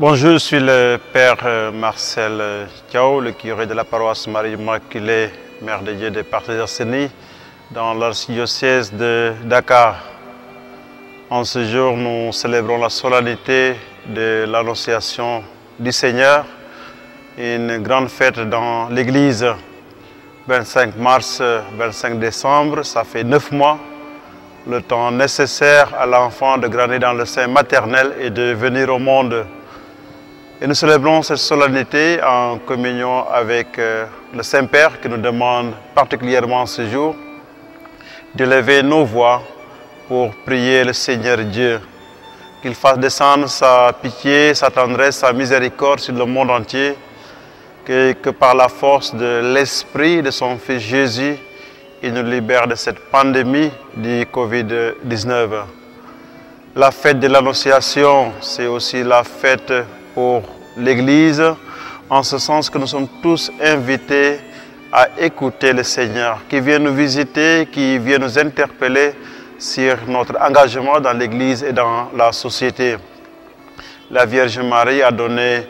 Bonjour, je suis le père Marcel Thiaw, le curé de la paroisse Marie Immaculée, Mère de Dieu de Parcelles-Assainies, dans l'archidiocèse de Dakar. En ce jour, nous célébrons la solennité de l'Annonciation du Seigneur, une grande fête dans l'Église. 25 mars, 25 décembre, ça fait 9 mois, le temps nécessaire à l'enfant de grandir dans le sein maternel et de venir au monde. Et nous célébrons cette solennité en communion avec le Saint-Père qui nous demande particulièrement ce jour d'élever nos voix pour prier le Seigneur Dieu, qu'il fasse descendre sa pitié, sa tendresse, sa miséricorde sur le monde entier, que par la force de l'Esprit de son Fils Jésus, il nous libère de cette pandémie du Covid-19. La fête de l'Annonciation, c'est aussi la fête pour l'Église, en ce sens que nous sommes tous invités à écouter le Seigneur, qui vient nous visiter, qui vient nous interpeller sur notre engagement dans l'Église et dans la société. La Vierge Marie a donné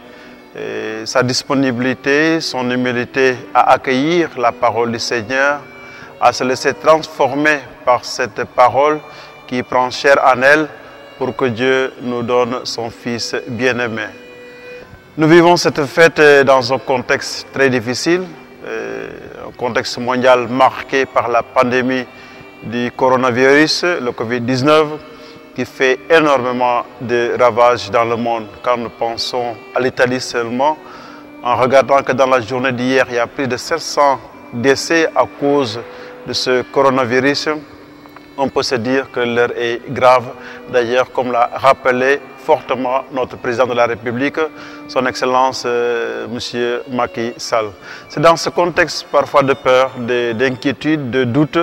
sa disponibilité, son humilité à accueillir la parole du Seigneur, à se laisser transformer par cette parole qui prend chair en elle pour que Dieu nous donne son Fils bien-aimé. Nous vivons cette fête dans un contexte très difficile, un contexte mondial marqué par la pandémie du coronavirus, le Covid-19, qui fait énormément de ravages dans le monde. Quand nous pensons à l'Italie seulement, en regardant que dans la journée d'hier, il y a plus de 700 décès à cause de ce coronavirus, on peut se dire que l'heure est grave. D'ailleurs, comme l'a rappelé fortement notre président de la République, son Excellence M. Macky Sall. C'est dans ce contexte parfois de peur, d'inquiétude, de doute,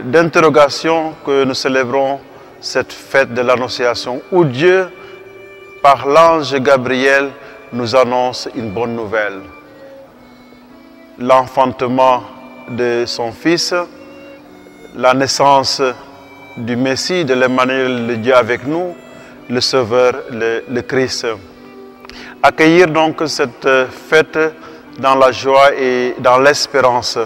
d'interrogation que nous célébrons cette fête de l'Annonciation où Dieu, par l'ange Gabriel, nous annonce une bonne nouvelle. L'enfantement de son Fils, la naissance du Messie, de l'Emmanuel, le Dieu avec nous, le Sauveur, le Christ. Accueillir donc cette fête dans la joie et dans l'espérance.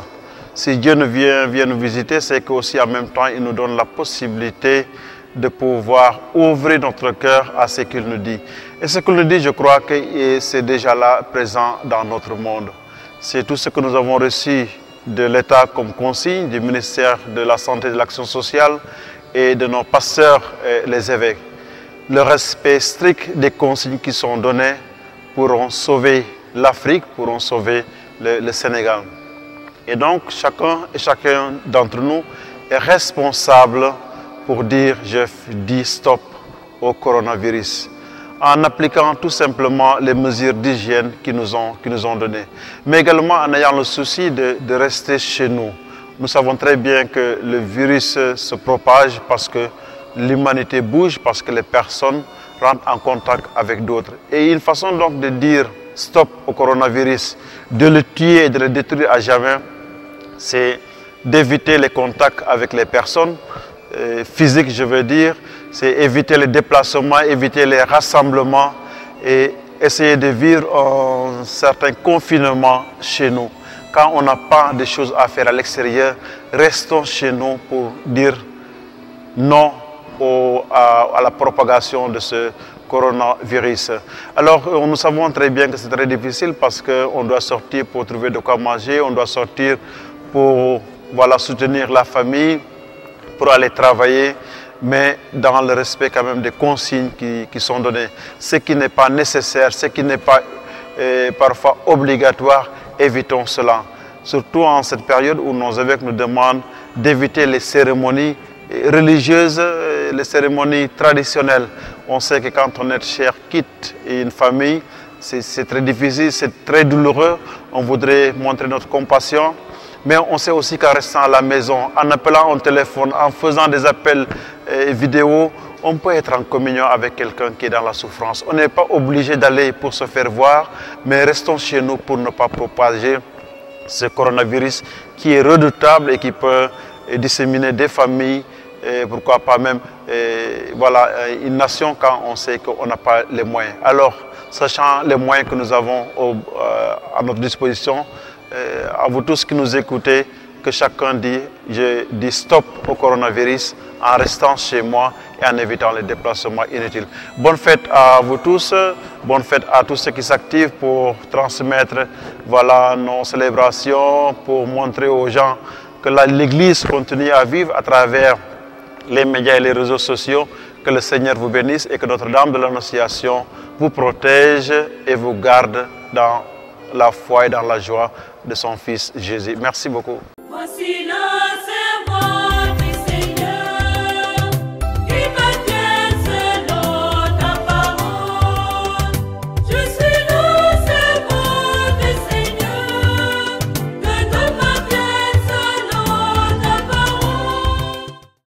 Si Dieu vient nous visiter, c'est qu'aussi en même temps, il nous donne la possibilité de pouvoir ouvrir notre cœur à ce qu'il nous dit. Et ce qu'il nous dit, je crois que c'est déjà là, présent dans notre monde. C'est tout ce que nous avons reçu de l'État comme consigne, du ministère de la Santé et de l'Action sociale et de nos pasteurs, les évêques. Le respect strict des consignes qui sont données pourront sauver l'Afrique, pourront sauver le Sénégal. Et donc, chacun d'entre nous est responsable pour dire « je dis stop au coronavirus » en appliquant tout simplement les mesures d'hygiène qui nous ont données. Mais également en ayant le souci de rester chez nous. Nous savons très bien que le virus se propage parce que l'humanité bouge, parce que les personnes rentrent en contact avec d'autres. Et une façon donc de dire stop au coronavirus, de le tuer et de le détruire à jamais, c'est d'éviter les contacts avec les personnes, physiques je veux dire, c'est éviter les déplacements, éviter les rassemblements et essayer de vivre un certain confinement chez nous. Quand on n'a pas de choses à faire à l'extérieur, restons chez nous pour dire non à la propagation de ce coronavirus. Alors, nous savons très bien que c'est très difficile parce qu'on doit sortir pour trouver de quoi manger, on doit sortir pour soutenir la famille, pour aller travailler, mais dans le respect quand même des consignes qui sont données. Ce qui n'est pas nécessaire, ce qui n'est pas parfois obligatoire, évitons cela. Surtout en cette période où nos évêques nous demandent d'éviter les cérémonies religieuses, les cérémonies traditionnelles. On sait que quand on est cher quitte une famille, c'est très difficile, c'est très douloureux. On voudrait montrer notre compassion. Mais on sait aussi qu'en restant à la maison, en appelant au téléphone, en faisant des appels vidéo, on peut être en communion avec quelqu'un qui est dans la souffrance. On n'est pas obligé d'aller pour se faire voir, mais restons chez nous pour ne pas propager ce coronavirus qui est redoutable et qui peut disséminer des familles et pourquoi pas même voilà, une nation quand on sait qu'on n'a pas les moyens. Alors, sachant les moyens que nous avons à notre disposition, à vous tous qui nous écoutez, que chacun dit stop au coronavirus en restant chez moi et en évitant les déplacements inutiles. Bonne fête à vous tous, bonne fête à tous ceux qui s'activent pour transmettre voilà, nos célébrations, pour montrer aux gens que l'Église continue à vivre à travers les médias et les réseaux sociaux. Que le Seigneur vous bénisse et que Notre-Dame de l'Annonciation vous protège et vous garde dans la foi et dans la joie de son Fils Jésus. Merci beaucoup.